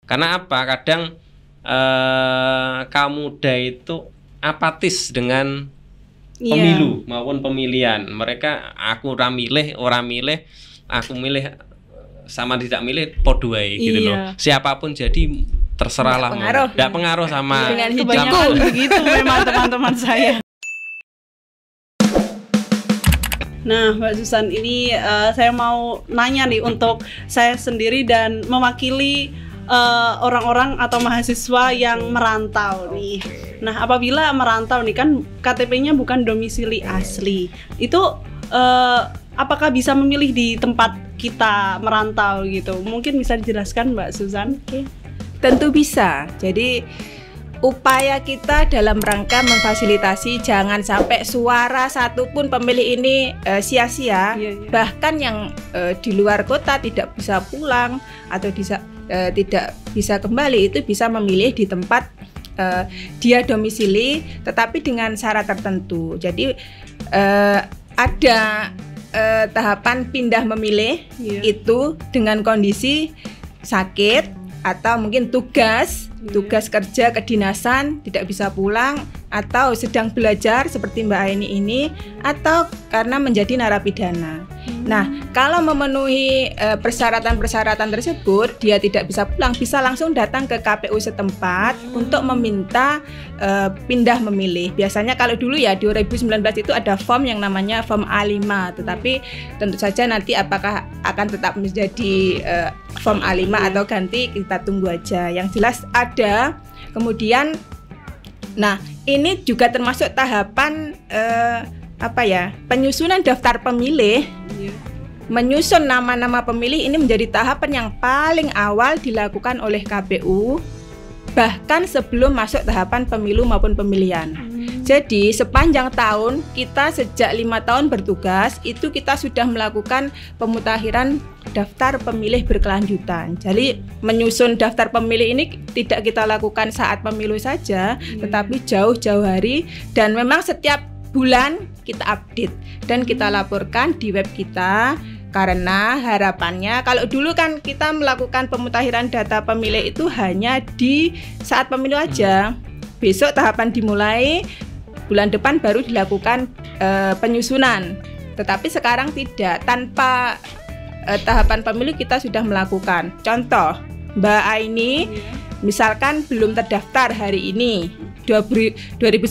Karena apa? Kadang kaum muda itu apatis dengan pemilu maupun pemilihan. Mereka aku ora milih, aku milih sama tidak milih podo wae gitu loh. Siapapun jadi terserahlah. Enggak pengaruh sama dengan hidupku begitu memang teman-teman saya. Nah, Mbak Susan, ini saya mau nanya nih untuk saya sendiri dan mewakili orang-orang atau mahasiswa yang merantau nih. Nah, apabila merantau nih kan KTP-nya bukan domisili asli, itu apakah bisa memilih di tempat kita merantau gitu? Mungkin bisa dijelaskan Mbak Susan? Tentu bisa. Jadi upaya kita dalam rangka memfasilitasi jangan sampai suara satupun pemilih ini sia-sia. Bahkan yang di luar kota tidak bisa pulang atau tidak bisa kembali itu bisa memilih di tempat dia domisili, tetapi dengan syarat tertentu. Jadi ada tahapan pindah memilih itu dengan kondisi sakit atau mungkin tugas kerja kedinasan tidak bisa pulang, atau sedang belajar seperti Mbak Aini ini, atau karena menjadi narapidana. Nah, kalau memenuhi persyaratan-persyaratan tersebut, dia tidak bisa pulang, bisa langsung datang ke KPU setempat untuk meminta pindah memilih. Biasanya kalau dulu ya 2019 itu ada form yang namanya form A5, tetapi tentu saja nanti apakah akan tetap menjadi form A5 atau ganti, kita tunggu aja. Yang jelas ada. Kemudian nah, ini juga termasuk tahapan penyusunan daftar pemilih. Menyusun nama-nama pemilih ini menjadi tahapan yang paling awal dilakukan oleh KPU, bahkan sebelum masuk tahapan pemilu maupun pemilihan. Jadi sepanjang tahun kita sejak 5 tahun bertugas itu kita sudah melakukan pemutakhiran daftar pemilih berkelanjutan. Jadi menyusun daftar pemilih ini tidak kita lakukan saat pemilu saja, tetapi jauh-jauh hari, dan memang setiap bulan kita update dan kita laporkan di web kita. Karena harapannya kalau dulu kan kita melakukan pemutakhiran data pemilih itu hanya di saat pemilu aja. Besok tahapan dimulai, bulan depan baru dilakukan penyusunan. Tetapi sekarang tidak, tanpa tahapan pemilu kita sudah melakukan. Contoh, Mbak Aini misalkan belum terdaftar hari ini, 2019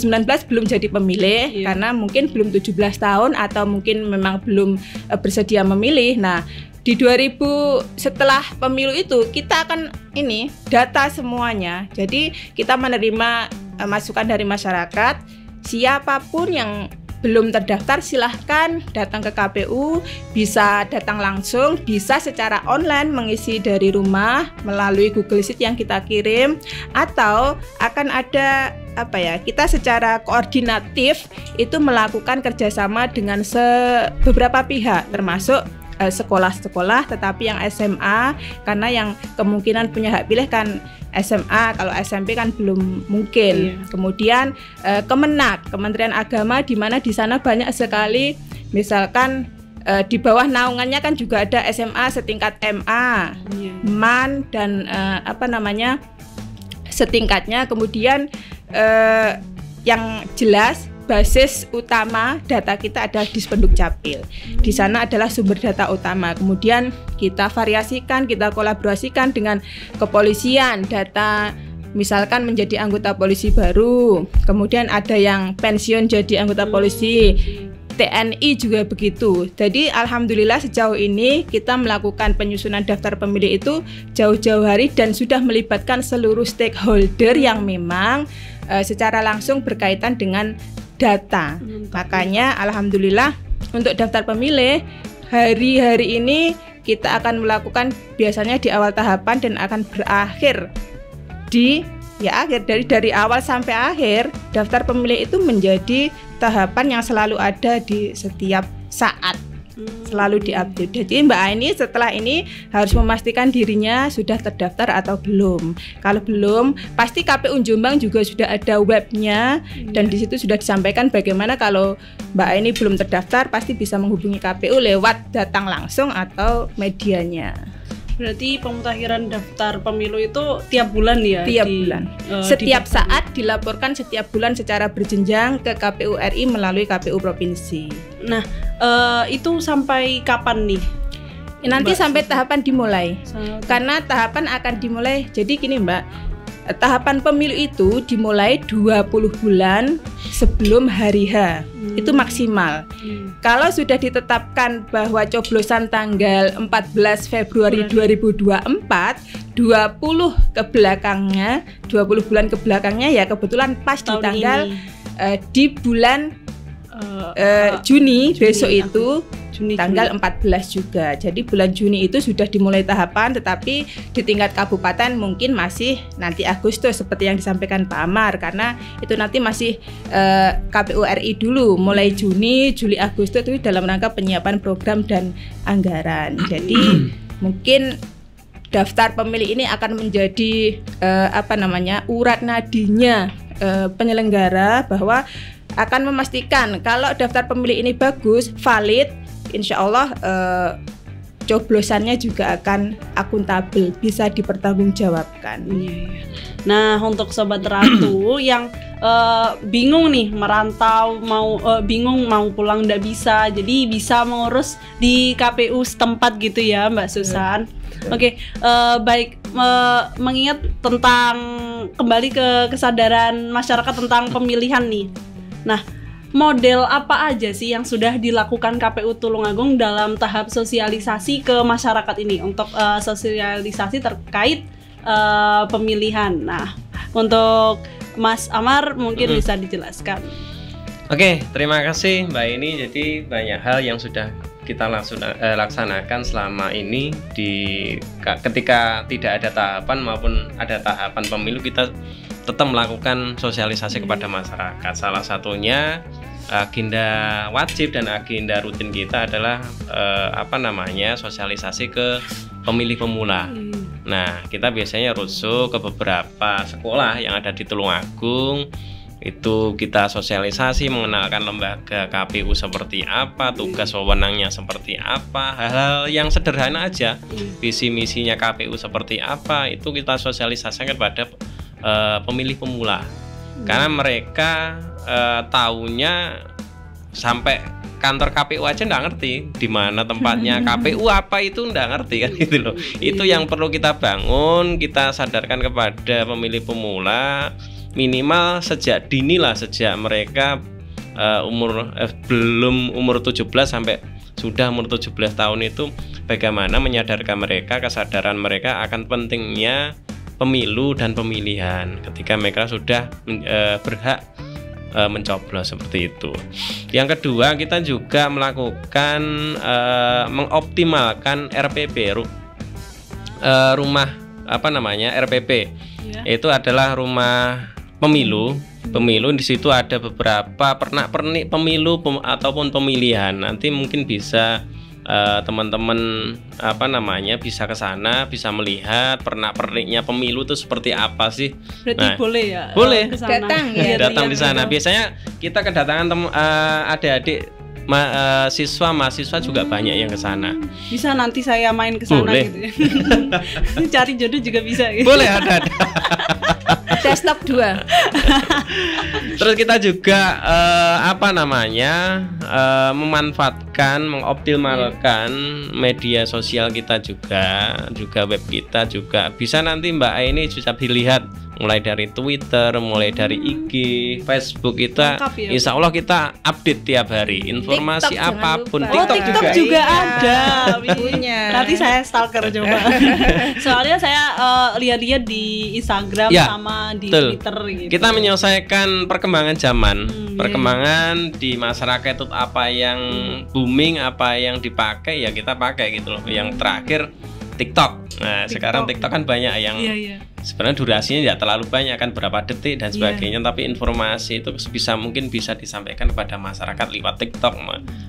belum jadi pemilih karena mungkin belum 17 tahun atau mungkin memang belum bersedia memilih. Nah, di 2000 setelah pemilu itu kita akan data semuanya. Jadi kita menerima masukan dari masyarakat, siapapun yang belum terdaftar silahkan datang ke KPU, bisa datang langsung, bisa secara online mengisi dari rumah melalui Google Sheet yang kita kirim, atau akan ada kita secara koordinatif itu melakukan kerjasama dengan beberapa pihak, termasuk sekolah-sekolah, tetapi yang SMA karena yang kemungkinan punya hak pilih kan SMA, kalau SMP kan belum mungkin. Kemudian Kementerian Agama, di mana di sana banyak sekali, misalkan di bawah naungannya kan juga ada SMA setingkat MA, MAN dan setingkatnya. Kemudian yang jelas basis utama data kita adalah Dispenduk Capil. Di sana adalah sumber data utama. Kemudian kita variasikan, kita kolaborasikan dengan kepolisian. Data misalkan menjadi anggota polisi baru, kemudian ada yang pensiun jadi anggota polisi, TNI juga begitu. Jadi alhamdulillah sejauh ini kita melakukan penyusunan daftar pemilih itu jauh-jauh hari dan sudah melibatkan seluruh stakeholder yang memang secara langsung berkaitan dengan data. Makanya alhamdulillah untuk daftar pemilih hari-hari ini kita akan melakukan biasanya di awal tahapan dan akan berakhir dari awal sampai akhir. Daftar pemilih itu menjadi tahapan yang selalu ada di setiap saat, selalu diupdate. Jadi Mbak Aini setelah ini harus memastikan dirinya sudah terdaftar atau belum. Kalau belum, pasti KPU Jombang juga sudah ada webnya, dan di situ sudah disampaikan bagaimana kalau Mbak Aini belum terdaftar, pasti bisa menghubungi KPU lewat datang langsung atau medianya. Berarti pemutakhiran daftar pemilu itu tiap bulan ya? Tiap bulan. Setiap saat dilaporkan setiap bulan secara berjenjang ke KPU RI melalui KPU provinsi. Nah, itu sampai kapan nih? Nanti Mbak, sampai tahapan dimulai. Karena tahapan akan dimulai. Jadi gini Mbak, tahapan pemilu itu dimulai 20 bulan sebelum hari H. Itu maksimal. Kalau sudah ditetapkan bahwa coblosan tanggal 14 Februari 2024, 20 bulan ke belakangnya ya kebetulan pas di tanggal di bulan Juni besok itu tanggal 14 juga. Jadi bulan Juni itu sudah dimulai tahapan, tetapi di tingkat kabupaten mungkin masih nanti Agustus seperti yang disampaikan Pak Amar, karena itu nanti masih KPU RI dulu mulai Juni, Juli, Agustus itu dalam rangka penyiapan program dan anggaran. Jadi mungkin daftar pemilih ini akan menjadi urat nadinya penyelenggara bahwa akan memastikan kalau daftar pemilih ini bagus, valid, insya Allah coblosannya juga akan akuntabel, bisa dipertanggungjawabkan. Nah, untuk Sobat Ratu yang bingung nih merantau, bingung mau pulang nggak bisa, jadi bisa mengurus di KPU setempat gitu ya Mbak Susan. Oke, baik, mengingat tentang kembali ke kesadaran masyarakat tentang pemilihan nih. Nah, model apa aja sih yang sudah dilakukan KPU Tulungagung dalam tahap sosialisasi ke masyarakat ini untuk sosialisasi terkait pemilihan? Nah, untuk Mas Amar mungkin bisa dijelaskan. Oke, terima kasih Mbak Ini. Jadi banyak hal yang sudah kita laksanakan selama ini ketika tidak ada tahapan maupun ada tahapan pemilu, kita tetap melakukan sosialisasi kepada masyarakat. Salah satunya agenda wajib dan agenda rutin kita adalah sosialisasi ke pemilih pemula. Nah, kita biasanya roadshow ke beberapa sekolah yang ada di Tulungagung. Itu kita sosialisasi mengenalkan lembaga KPU seperti apa, tugas wewenangnya seperti apa, hal-hal yang sederhana aja, visi misinya KPU seperti apa, itu kita sosialisasikan kepada pemilih pemula. Karena mereka taunya sampai kantor KPU aja nggak ngerti di mana tempatnya KPU apa, itu nggak ngerti kan gitu loh. Itu yang perlu kita bangun, kita sadarkan kepada pemilih pemula minimal sejak dini lah, sejak mereka belum umur 17 sampai sudah umur 17 tahun itu, bagaimana menyadarkan mereka, kesadaran mereka akan pentingnya pemilu dan pemilihan ketika mereka sudah berhak mencoblos seperti itu. Yang kedua, kita juga melakukan mengoptimalkan RPP, rumah RPP. Itu adalah rumah pemilu. Di situ ada beberapa pernak-pernik pemilu ataupun pemilihan. Nanti mungkin bisa teman-teman bisa ke sana, bisa melihat pernak-perniknya pemilu itu seperti apa sih. Berarti boleh ya? Boleh. Datang di sana. Biasanya kita kedatangan adik-adik siswa mahasiswa juga banyak yang ke sana. Bisa nanti saya main ke sana gitu ya. Cari jodoh juga bisa gitu. Boleh, ada. Desktop 2. Terus kita juga memanfaatkan, mengoptimalkan media sosial kita juga web kita juga. Bisa nanti Mbak ini bisa dilihat mulai dari Twitter, mulai dari IG, Facebook, kita insya Allah kita update tiap hari informasi TikTok apapun. TikTok juga ada. Nanti saya stalker coba. Soalnya saya lihat-lihat di Instagram sama di Twitter gitu. Kita menyelesaikan perkembangan zaman, perkembangan di masyarakat itu, apa yang booming, apa yang dipakai ya kita pakai gitu loh. Yang terakhir TikTok. Nah, sekarang TikTok kan banyak yang sebenarnya durasinya tidak terlalu banyak, kan berapa detik dan sebagainya, tapi informasi itu mungkin bisa disampaikan kepada masyarakat lewat TikTok,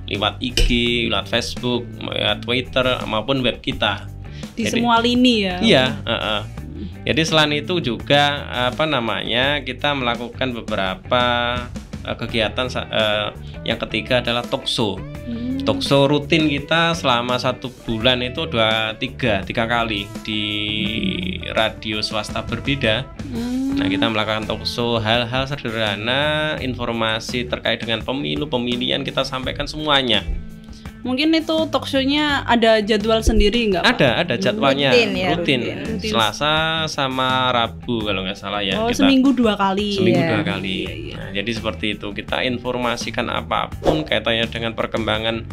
lewat IG, lewat Facebook, lewat Twitter maupun web kita. Di semua lini ya. Iya, Jadi selain itu juga kita melakukan beberapa kegiatan. Yang ketiga adalah talk show. Talkshow rutin kita selama 1 bulan itu tiga kali di radio swasta berbeda. Nah, kita melakukan talkshow, hal-hal sederhana, informasi terkait dengan pemilu, pemilihan kita sampaikan semuanya. Mungkin itu talkshow-nya ada jadwal sendiri nggak, Pak? Ada jadwalnya, rutin. Rutin. Selasa sama Rabu kalau nggak salah ya. Oh, seminggu 2 kali. Seminggu Iya. 2 kali. Nah, jadi seperti itu, kita informasikan apapun kaitannya dengan perkembangan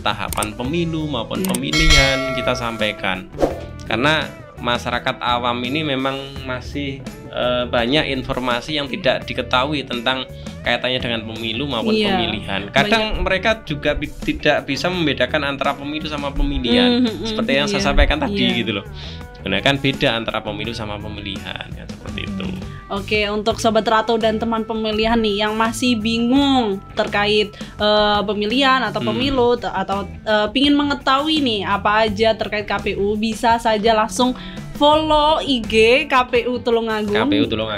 tahapan pemilu maupun pemilihan kita sampaikan. Karena masyarakat awam ini memang masih banyak informasi yang tidak diketahui tentang kaitannya dengan pemilu maupun Iya, pemilihan. Kadang mereka juga tidak bisa membedakan antara pemilu sama pemilihan. Seperti yang saya sampaikan tadi gitu loh. Benar kan, beda antara pemilu sama pemilihan ya, seperti itu. Oke, untuk Sobat Ratu dan teman pemilihan nih yang masih bingung terkait pemilihan atau pemilu atau pingin mengetahui nih apa aja terkait KPU, bisa saja langsung follow IG KPU Tulungagung,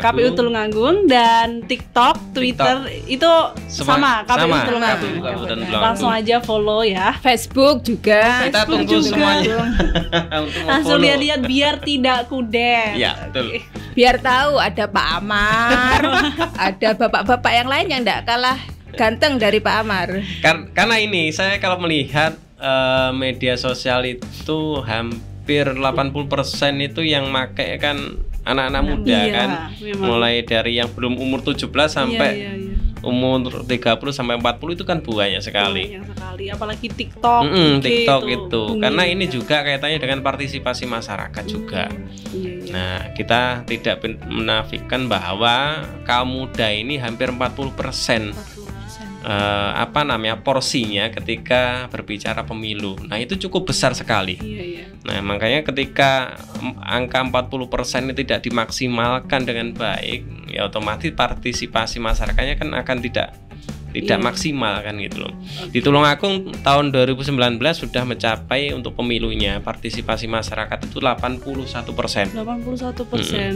KPU Tulungagung, dan TikTok, Twitter itu sama KPU Tulungagung. Langsung aja follow ya. Facebook juga. Kita tunggu semuanya. Langsung lihat-lihat biar tidak kudet. Ya, betul. Biar tahu ada Pak Amar, ada bapak-bapak yang lain yang tidak kalah ganteng dari Pak Amar. Karena ini saya kalau melihat media sosial itu hampir 80% itu yang make kan anak-anak muda kan. Memang. Mulai dari yang belum umur 17 sampai umur 30 sampai 40 itu kan banyak sekali. Banyak sekali, apalagi TikTok. TikTok itu. Karena ini juga kaitannya dengan partisipasi masyarakat juga. Nah, kita tidak menafikan bahwa kaum muda ini hampir 40% porsinya ketika berbicara pemilu. Nah, itu cukup besar sekali. Nah, makanya ketika angka 40% ini tidak dimaksimalkan dengan baik, ya otomatis partisipasi masyarakatnya kan akan tidak maksimal kan gitu loh. Di Tulungagung tahun 2019 sudah mencapai untuk pemilunya partisipasi masyarakat itu 81%. 81%.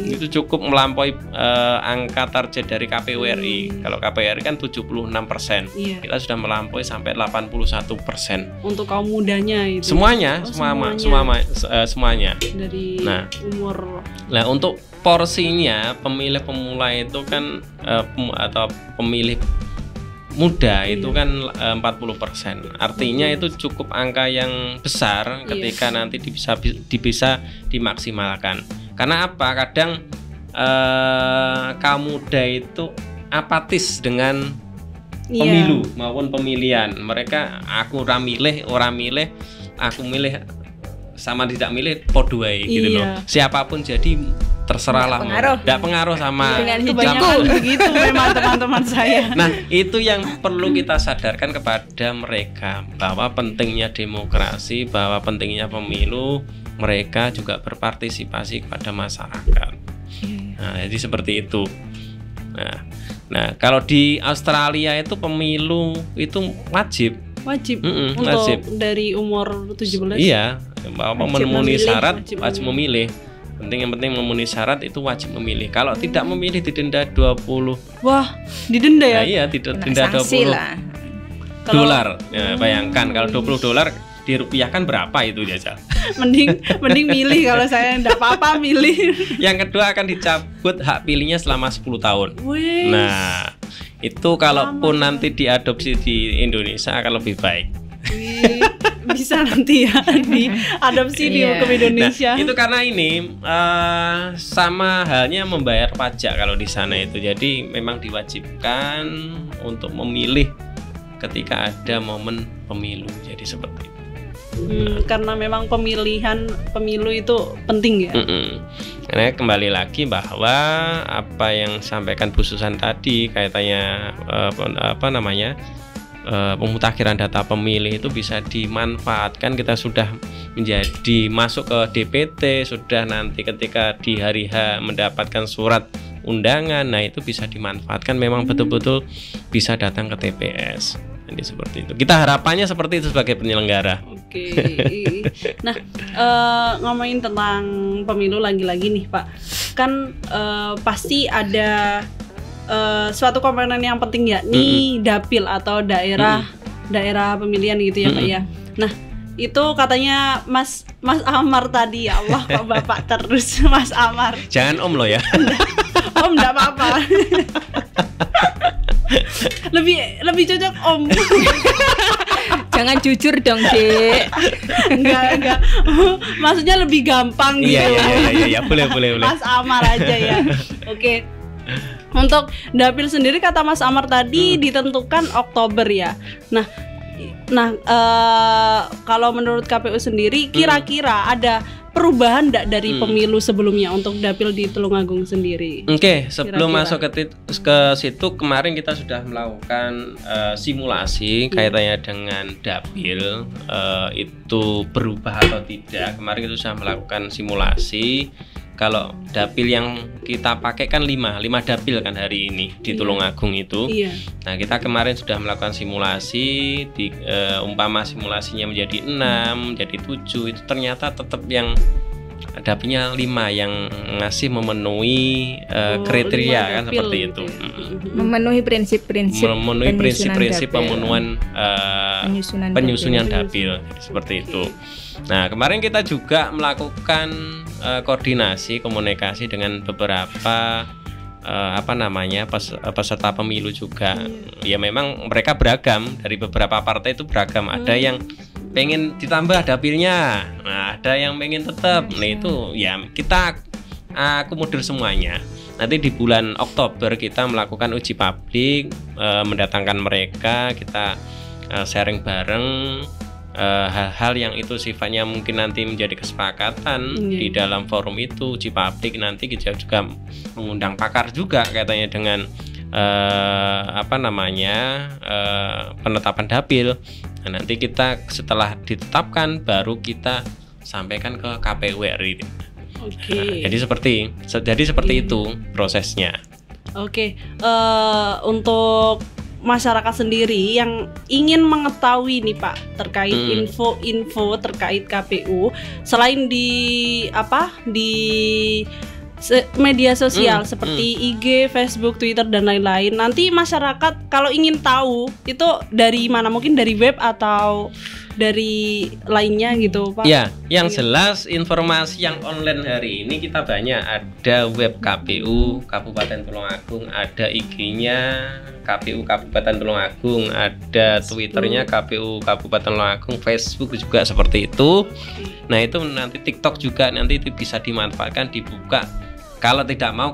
Itu cukup melampaui angka target dari KPU RI. Kalau KPU RI kan 76%. Kita sudah melampaui sampai 81%. Untuk kaum mudanya itu. Semuanya. Dari umur. Nah, untuk porsinya pemilih pemula itu kan atau pemilih muda itu kan 40%. Artinya itu cukup angka yang besar ketika nanti bisa dimaksimalkan. Karena apa? Kadang kaum muda itu apatis dengan pemilu maupun pemilihan. Mereka aku ora milih, aku milih sama tidak milih podo wae gitu loh. Siapapun jadi terserahlah, tidak pengaruh sama kebanyakan begitu memang teman-teman saya. Nah, itu yang perlu kita sadarkan kepada mereka, bahwa pentingnya demokrasi, bahwa pentingnya pemilu, mereka juga berpartisipasi kepada masyarakat. Nah, jadi seperti itu. Nah, kalau di Australia itu pemilu itu wajib untuk dari umur 17. Iya, bahwa memenuhi syarat wajib memilih. Yang penting memenuhi syarat itu wajib memilih. Kalau tidak memilih didenda 20. Wah, didenda ya? Nah, iya, didenda 20 dolar. Ya, bayangkan kalau 20 dolar dirupiahkan berapa itu aja. mending milih. Kalau saya enggak apa-apa milih. Yang kedua akan dicabut hak pilihnya selama 10 tahun. Wih. Nah, itu kalaupun nanti diadopsi di Indonesia akan lebih baik. Bisa nanti ya diadopsi di hukum Indonesia. Nah, itu karena ini sama halnya membayar pajak kalau di sana itu. Jadi memang diwajibkan untuk memilih ketika ada momen pemilu. Jadi seperti itu. Karena memang pemilu itu penting ya. Karena kembali lagi bahwa apa yang sampaikan Bu Susan tadi kaitannya pemutakhiran data pemilih itu bisa dimanfaatkan. Kita sudah menjadi masuk ke DPT, sudah nanti ketika di hari H mendapatkan surat undangan, nah itu bisa dimanfaatkan, memang betul-betul bisa datang ke TPS. Jadi seperti itu. Kita harapannya seperti itu sebagai penyelenggara. Oke. Nah, ngomongin tentang pemilu lagi-lagi nih Pak, kan pasti ada suatu komponen yang penting yakni dapil atau daerah daerah pemilihan gitu ya Pak ya. Nah, itu katanya Mas Amar tadi, ya Allah kok Bapak terus Mas Amar. Jangan Om lo ya. Om enggak apa-apa. lebih cocok Om. Jangan jujur dong, Dek. Enggak. Maksudnya lebih gampang gitu. Iya, boleh. Mas Amar aja ya. Oke. Untuk dapil sendiri kata Mas Amar tadi ditentukan Oktober ya. Nah, kalau menurut KPU sendiri kira-kira ada perubahan enggak dari pemilu sebelumnya untuk dapil di Tulungagung sendiri? Oke, sebelum Kira-kira. masuk ke situ, kemarin kita sudah melakukan simulasi kaitannya dengan dapil itu berubah atau tidak. Kemarin kita sudah melakukan simulasi. Kalau dapil yang kita pakai kan 5 dapil kan hari ini di Tulungagung itu. Iya. Nah, kita kemarin sudah melakukan simulasi di umpama simulasinya menjadi 6, menjadi 7, itu ternyata tetap yang dapilnya 5 yang ngasih memenuhi kriteria kan dapil seperti gitu itu. ya. Memenuhi prinsip-prinsip Memenuhi prinsip-prinsip penyusunan penyusunan dapil. Jadi seperti itu. Nah, kemarin kita juga melakukan koordinasi komunikasi dengan beberapa peserta pemilu juga. Ya memang mereka beragam, dari beberapa partai itu beragam. Ada yang pengen ditambah dapilnya, nah ada yang pengen tetap. Nah itu ya kita akomodir semuanya. Nanti di bulan Oktober kita melakukan uji publik, mendatangkan mereka, kita sharing bareng hal-hal yang itu sifatnya mungkin nanti menjadi kesepakatan di dalam forum itu uji publik. Nanti kita juga mengundang pakar juga katanya dengan penetapan dapil. Nah, nanti kita setelah ditetapkan baru kita sampaikan ke KPU RI. Oke. Nah, jadi seperti itu prosesnya. Oke. Untuk masyarakat sendiri yang ingin mengetahui nih Pak terkait info-info terkait KPU, selain di media sosial seperti IG, Facebook, Twitter dan lain-lain, nanti masyarakat kalau ingin tahu itu dari mana? Mungkin dari web atau dari lainnya gitu Pak? Ya, yang jelas informasi yang online hari ini kita banyak, ada web KPU Kabupaten Tulungagung, ada IG-nya KPU Kabupaten Tulungagung, ada Twitternya KPU Kabupaten Tulungagung, Facebook juga seperti itu. Nah itu nanti TikTok juga nanti itu bisa dimanfaatkan, dibuka. Kalau tidak mau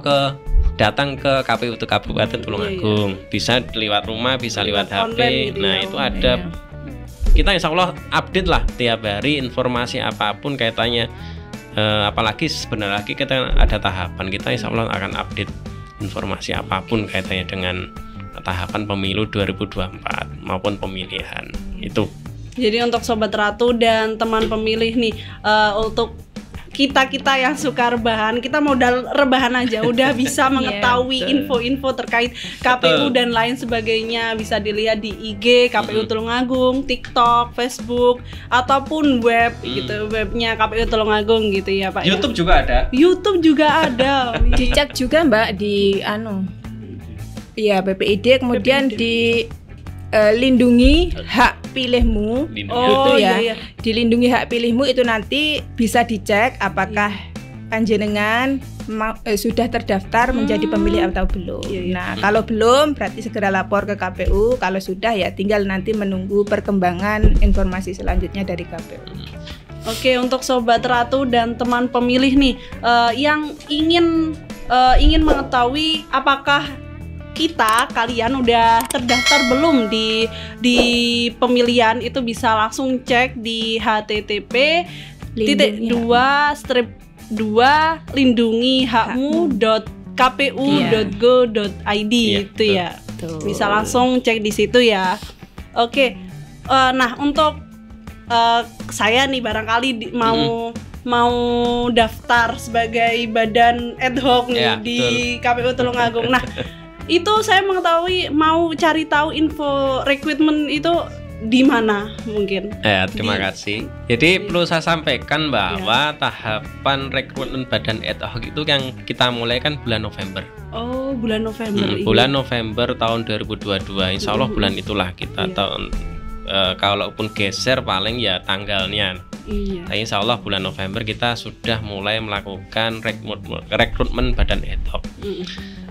datang ke KPU Kabupaten Tulungagung, bisa lewat rumah, bisa lewat HP. Gitu nah ya, itu ada. Kita insya Allah update lah tiap hari informasi apapun kaitannya. Apalagi sebenarnya lagi kita ada tahapan, kita insya Allah akan update informasi apapun kaitannya dengan tahapan pemilu 2024 maupun pemilihan itu. Jadi untuk Sobat Ratu dan teman pemilih nih, untuk kita yang suka rebahan, kita modal rebahan aja udah bisa mengetahui info-info terkait KPU dan lain sebagainya. Bisa dilihat di IG KPU Tulungagung, TikTok, Facebook ataupun web gitu, webnya KPU Tulungagung gitu ya Pak. YouTube juga ada. YouTube juga ada. Dicek juga Mbak di BPID, kemudian di lindungi hak pilihmu. Iya. Dilindungi hak pilihmu itu nanti bisa dicek apakah panjenengan sudah terdaftar menjadi pemilih atau belum. Nah, kalau belum berarti segera lapor ke KPU. Kalau sudah ya tinggal nanti menunggu perkembangan informasi selanjutnya dari KPU. Oke, untuk Sobat Ratu dan teman pemilih nih, yang ingin mengetahui apakah kalian udah terdaftar belum di pemilihan, itu bisa langsung cek di http://lindungihakmu.kpu.go.id itu ya. Bisa langsung cek di situ ya. Oke. Nah, untuk saya nih barangkali mau daftar sebagai badan ad hoc nih di KPU Tulungagung. Nah, itu saya mengetahui mau cari tahu info rekrutmen itu di mana mungkin. Terima kasih. Jadi perlu saya sampaikan bahwa tahapan rekrutmen badan ad hoc itu yang kita mulai kan bulan November. Oh, bulan November. Bulan November tahun 2022. Insya Allah bulan itulah kita kalaupun geser paling ya tanggalnya. Iya. Tapi insya Allah bulan November kita sudah mulai melakukan rekrutmen badan ad hoc.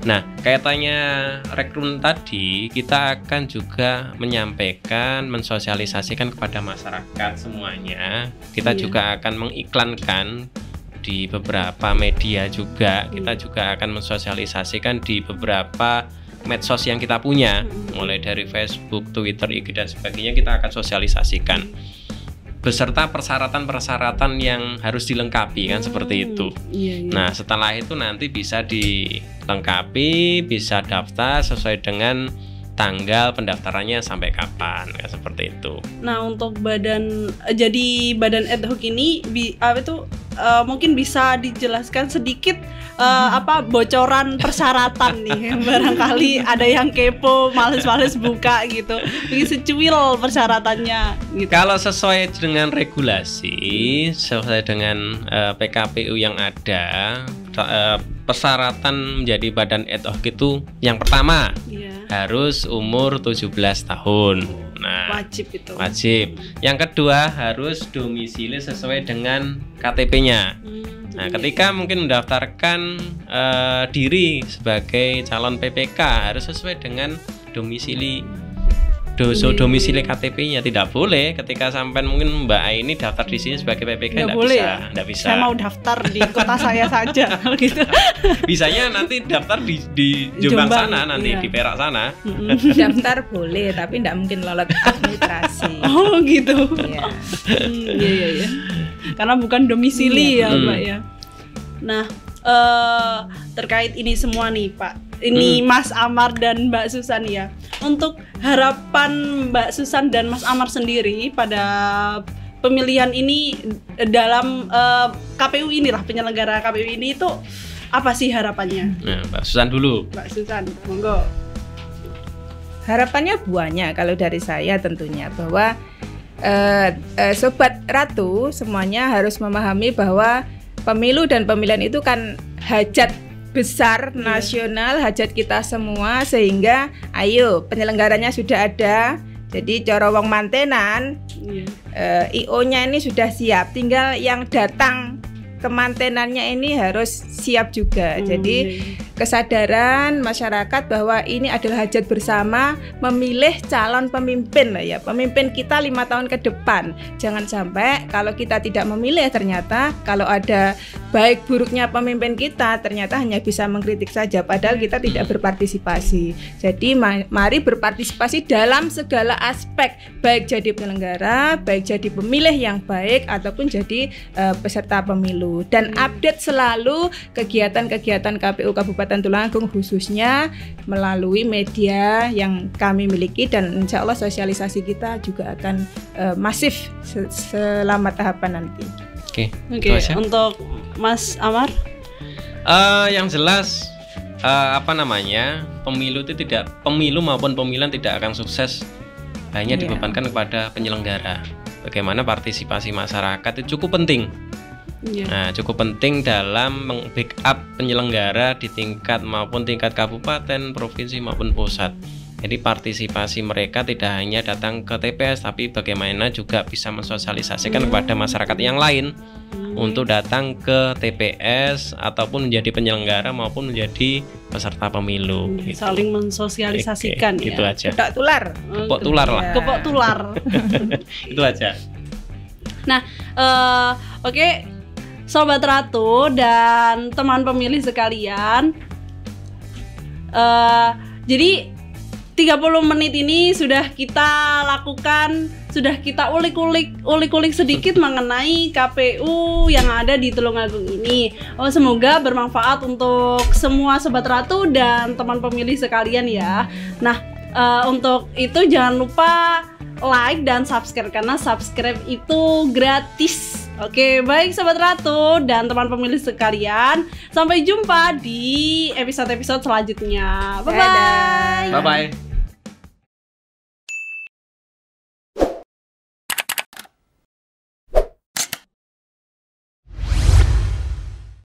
Nah, kaitannya rekrutmen tadi, kita akan juga menyampaikan, mensosialisasikan kepada masyarakat semuanya. Kita juga akan mengiklankan di beberapa media juga. Kita juga akan mensosialisasikan di beberapa medsos yang kita punya, mulai dari Facebook, Twitter, IG dan sebagainya. Kita akan sosialisasikan beserta persyaratan-persyaratan yang harus dilengkapi kan seperti itu. Nah, setelah itu nanti bisa dilengkapi, bisa daftar sesuai dengan tanggal pendaftarannya sampai kapan, kan seperti itu. Nah, untuk badan badan ad hoc ini mungkin bisa dijelaskan sedikit bocoran persyaratan nih. Barangkali ada yang kepo, males-males buka gitu. Ingin secuil persyaratannya gitu. Kalau sesuai dengan regulasi, sesuai dengan PKPU yang ada, persyaratan menjadi badan ad hoc itu yang pertama harus umur 17 tahun. Nah, wajib itu. Wajib. Yang kedua harus domisili sesuai dengan KTP-nya. Nah, ketika mungkin mendaftarkan diri sebagai calon PPK harus sesuai dengan domisili domisili KTP-nya. Tidak boleh ketika sampai mungkin Mbak Aini daftar di sini sebagai PPK nggak boleh bisa, ya? Nggak bisa. Saya mau daftar di kota saya saja gitu. Bisanya nanti daftar di Jombang sana, nanti di Perak sana. Daftar boleh, tapi tidak mungkin lolos administrasi. Oh gitu. Iya. Karena bukan domisili ya Mbak ya. Nah, terkait ini semua nih Pak. Ini Mas Amar dan Mbak Susan ya. Untuk harapan Mbak Susan dan Mas Amar sendiri pada pemilihan ini dalam KPU inilah, penyelenggara KPU ini itu apa sih harapannya? Nah, Mbak Susan dulu. Mbak Susan, monggo. Harapannya banyak kalau dari saya tentunya bahwa Sobat Ratu semuanya harus memahami bahwa pemilu dan pemilihan itu kan hajat besar nasional, hajat kita semua, sehingga ayo penyelenggaranya sudah ada. Jadi coro wong mantenan, IO-nya ini sudah siap, tinggal yang datang ke mantenannya ini harus siap juga. Jadi kesadaran masyarakat bahwa ini adalah hajat bersama memilih calon pemimpin lah ya, pemimpin kita 5 tahun ke depan. Jangan sampai kalau kita tidak memilih, ternyata kalau ada baik buruknya pemimpin kita ternyata hanya bisa mengkritik saja, padahal kita tidak berpartisipasi. Jadi mari berpartisipasi dalam segala aspek, baik jadi penyelenggara, baik jadi pemilih yang baik ataupun jadi peserta pemilu. Dan update selalu kegiatan-kegiatan KPU Kabupaten Tulungagung khususnya melalui media yang kami miliki, dan insya Allah sosialisasi kita juga akan masif selama tahapan nanti. Oke. Untuk Mas Amar? Yang jelas pemilu maupun pemilihan tidak akan sukses hanya dibebankan kepada penyelenggara. Bagaimana partisipasi masyarakat itu cukup penting. Nah, cukup penting dalam meng-backup penyelenggara di tingkat maupun tingkat kabupaten, provinsi maupun pusat. Jadi partisipasi mereka tidak hanya datang ke TPS, tapi bagaimana juga bisa mensosialisasikan kepada masyarakat yang lain untuk datang ke TPS ataupun menjadi penyelenggara maupun menjadi peserta pemilu. Saling mensosialisasikan ya. Itu aja. Kepok tular. Kepok tular lah. Kepok tular. Itu aja. Nah, oke. Sobat Ratu dan teman pemilih sekalian, jadi 30 menit ini sudah kita lakukan, sudah kita ulik-ulik sedikit mengenai KPU yang ada di Tulungagung ini. Semoga bermanfaat untuk semua Sobat Ratu dan teman pemilih sekalian ya. Nah, untuk itu jangan lupa like dan subscribe, karena subscribe itu gratis. Oke, baik Sobat Ratu dan teman pemilih sekalian, sampai jumpa di episode-episode selanjutnya. Bye-bye. Bye-bye.